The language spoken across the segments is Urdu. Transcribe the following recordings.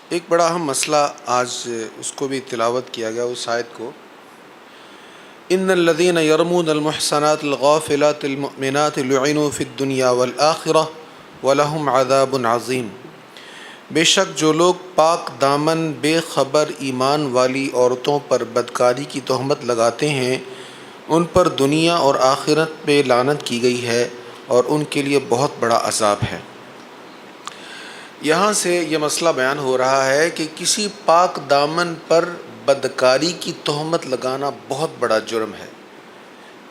ایک بڑا اہم مسئلہ آج اس کو بھی تلاوت کیا گیا اس آیت کو، ان الذین یرمون المحصنات الغافلات المؤمنات لعنوا فی الدنیا والآخرہ ولہم عذاب عظیم۔ بے شک جو لوگ پاک دامن بے خبر ایمان والی عورتوں پر بدکاری کی تہمت لگاتے ہیں ان پر دنیا اور آخرت میں لعنت کی گئی ہے اور ان کے لیے بہت بڑا عذاب ہے۔ یہاں سے یہ مسئلہ بیان ہو رہا ہے کہ کسی پاک دامن پر بدکاری کی تہمت لگانا بہت بڑا جرم ہے،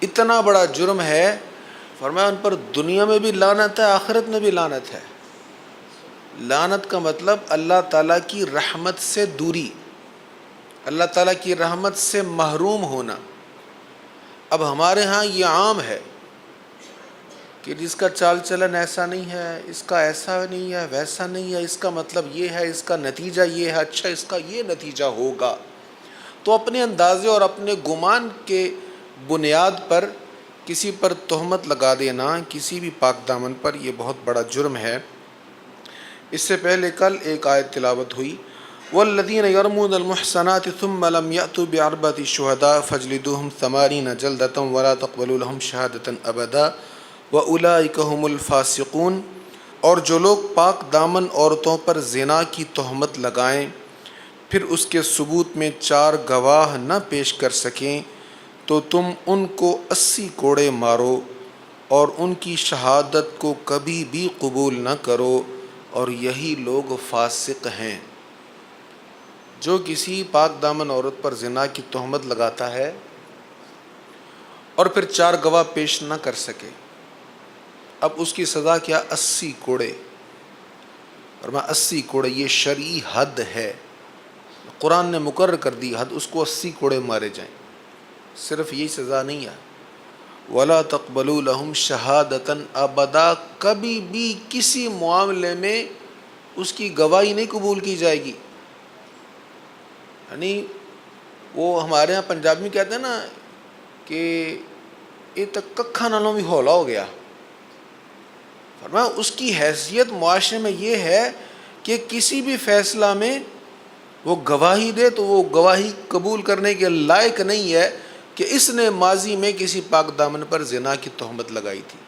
اتنا بڑا جرم ہے، فرمایا ان پر دنیا میں بھی لعنت ہے، آخرت میں بھی لعنت ہے۔ لعنت کا مطلب اللہ تعالیٰ کی رحمت سے دوری، اللہ تعالیٰ کی رحمت سے محروم ہونا۔ اب ہمارے ہاں یہ عام ہے کہ جس کا چال چلن ایسا نہیں ہے، اس کا ایسا نہیں ہے، ویسا نہیں ہے، اس کا مطلب یہ ہے، اس کا نتیجہ یہ ہے، اچھا اس کا یہ نتیجہ ہوگا، تو اپنے اندازے اور اپنے گمان کے بنیاد پر کسی پر تہمت لگا دینا کسی بھی پاک دامن پر، یہ بہت بڑا جرم ہے۔ اس سے پہلے کل ایک آیت تلاوت ہوئی، والذین یرمون المحصنات ثم لم یأتوا بأربعة شہداء فاجلدوہم 80 جلدۃ ولا تقبلوا لهم شہادۃ ابدا وأولئک هم الفاسقون۔ اور جو لوگ پاک دامن عورتوں پر زنا کی تہمت لگائیں پھر اس کے ثبوت میں 4 گواہ نہ پیش کر سکیں تو تم ان کو 80 کوڑے مارو اور ان کی شہادت کو کبھی بھی قبول نہ کرو، اور یہی لوگ فاسق ہیں۔ جو کسی پاک دامن عورت پر زنا کی تہمت لگاتا ہے اور پھر 4 گواہ پیش نہ کر سکے، اب اس کی سزا کیا؟ 80 کوڑے۔ اور میں 80 کوڑے یہ شرعی حد ہے، قرآن نے مقرر کر دی حد، اس کو 80 کوڑے مارے جائیں۔ صرف یہی سزا نہیں ہے، وَلَا تَقْبَلُوا لَهُمْ شَهَادَةً أَبَدًا، کبھی بھی کسی معاملے میں اس کی گواہی نہیں قبول کی جائے گی۔ یعنی وہ ہمارے ہاں پنجابی میں کہتے ہیں نا کہ یہ تک ککھا نالوں بھی ہولا ہو گیا۔ فرمایا اس کی حیثیت معاشرے میں یہ ہے کہ کسی بھی فیصلہ میں وہ گواہی دے تو وہ گواہی قبول کرنے کے لائق نہیں ہے کہ اس نے ماضی میں کسی پاک دامن پر زنا کی تہمت لگائی تھی۔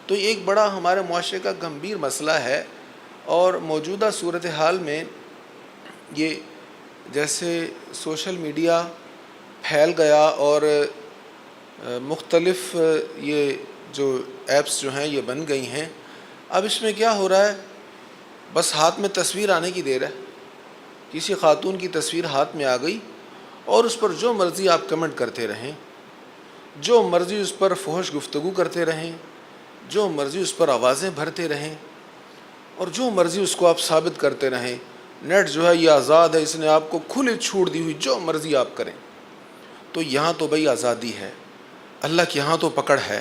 تو یہ ایک بڑا ہمارے معاشرے کا گمبھیر مسئلہ ہے، اور موجودہ صورتحال میں یہ جیسے سوشل میڈیا پھیل گیا اور مختلف یہ جو ایپس جو ہیں یہ بن گئی ہیں، اب اس میں کیا ہو رہا ہے، بس ہاتھ میں تصویر آنے کی دیر ہے، کسی خاتون کی تصویر ہاتھ میں آ گئی اور اس پر جو مرضی آپ کمنٹ کرتے رہیں، جو مرضی اس پر فحش گفتگو کرتے رہیں، جو مرضی اس پر آوازیں بھرتے رہیں، اور جو مرضی اس کو آپ ثابت کرتے رہیں۔ نیٹ جو ہے یہ آزاد ہے، اس نے آپ کو کھلی چھوٹ دی ہوئی، جو مرضی آپ کریں۔ تو یہاں تو بھئی آزادی ہے، اللہ کے یہاں تو پکڑ ہے،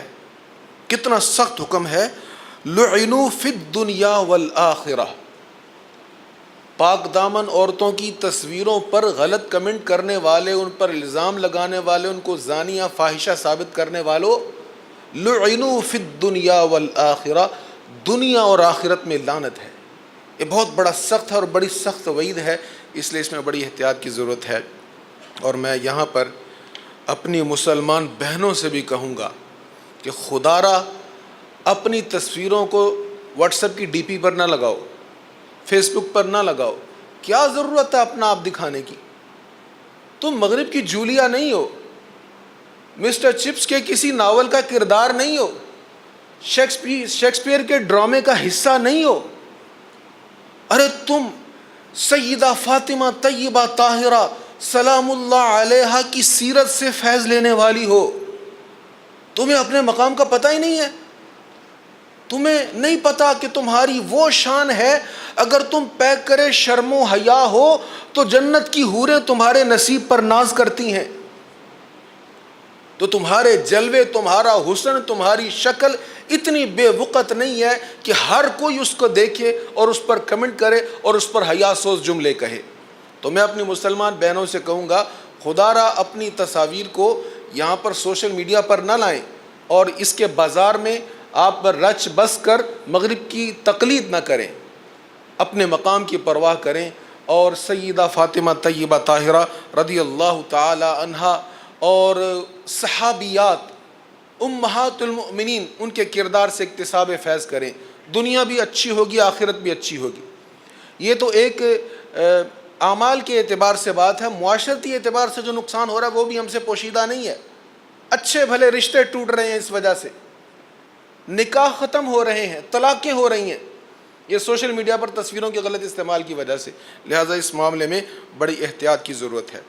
کتنا سخت حکم ہے، لعنوا فی الدنیا والآخرہ۔ پاک دامن عورتوں کی تصویروں پر غلط کمنٹ کرنے والے، ان پر الزام لگانے والے، ان کو زانیہ فاحشہ ثابت کرنے والوں، لعنوا فی الدنیا والآخرہ، دنیا اور آخرت میں لعنت ہے۔ یہ بہت بڑا سخت ہے اور بڑی سخت وعید ہے، اس لیے اس میں بڑی احتیاط کی ضرورت ہے۔ اور میں یہاں پر اپنی مسلمان بہنوں سے بھی کہوں گا کہ خدا را اپنی تصویروں کو واٹس ایپ کی ڈی پی پر نہ لگاؤ، فیس بک پر نہ لگاؤ۔ کیا ضرورت ہے اپنا آپ دکھانے کی؟ تم مغرب کی جولیا نہیں ہو، مسٹر چپس کے کسی ناول کا کردار نہیں ہو، شیکسپیئر کے ڈرامے کا حصہ نہیں ہو۔ ارے تم سیدہ فاطمہ طیبہ طاہرہ سلام اللہ علیہا کی سیرت سے فیض لینے والی ہو، تمہیں اپنے مقام کا پتہ ہی نہیں ہے، تمہیں نہیں پتا کہ تمہاری وہ شان ہے، اگر تم پیک کرے شرم و حیا ہو تو جنت کی حوریں تمہارے نصیب پر ناز کرتی ہیں، تو تمہارے جلوے، تمہارا حسن، تمہاری شکل اتنی بے وقت نہیں ہے کہ ہر کوئی اس کو دیکھے اور اس پر کمنٹ کرے اور اس پر حیا سوز جملے کہے۔ تو میں اپنی مسلمان بہنوں سے کہوں گا، خدا را اپنی تصاویر کو یہاں پر سوشل میڈیا پر نہ لائیں، اور اس کے بازار میں آپ پر رچ بس کر مغرب کی تقلید نہ کریں، اپنے مقام کی پرواہ کریں۔ اور سیدہ فاطمہ طیبہ طاہرہ رضی اللہ تعالی عنہا اور صحابیات امہات المؤمنین، ان کے کردار سے اکتساب فیض کریں، دنیا بھی اچھی ہوگی، آخرت بھی اچھی ہوگی۔ یہ تو ایک اعمال کے اعتبار سے بات ہے، معاشرتی اعتبار سے جو نقصان ہو رہا ہے وہ بھی ہم سے پوشیدہ نہیں ہے۔ اچھے بھلے رشتے ٹوٹ رہے ہیں اس وجہ سے، نکاح ختم ہو رہے ہیں، طلاقیں ہو رہی ہیں، یہ سوشل میڈیا پر تصویروں کے غلط استعمال کی وجہ سے۔ لہٰذا اس معاملے میں بڑی احتیاط کی ضرورت ہے۔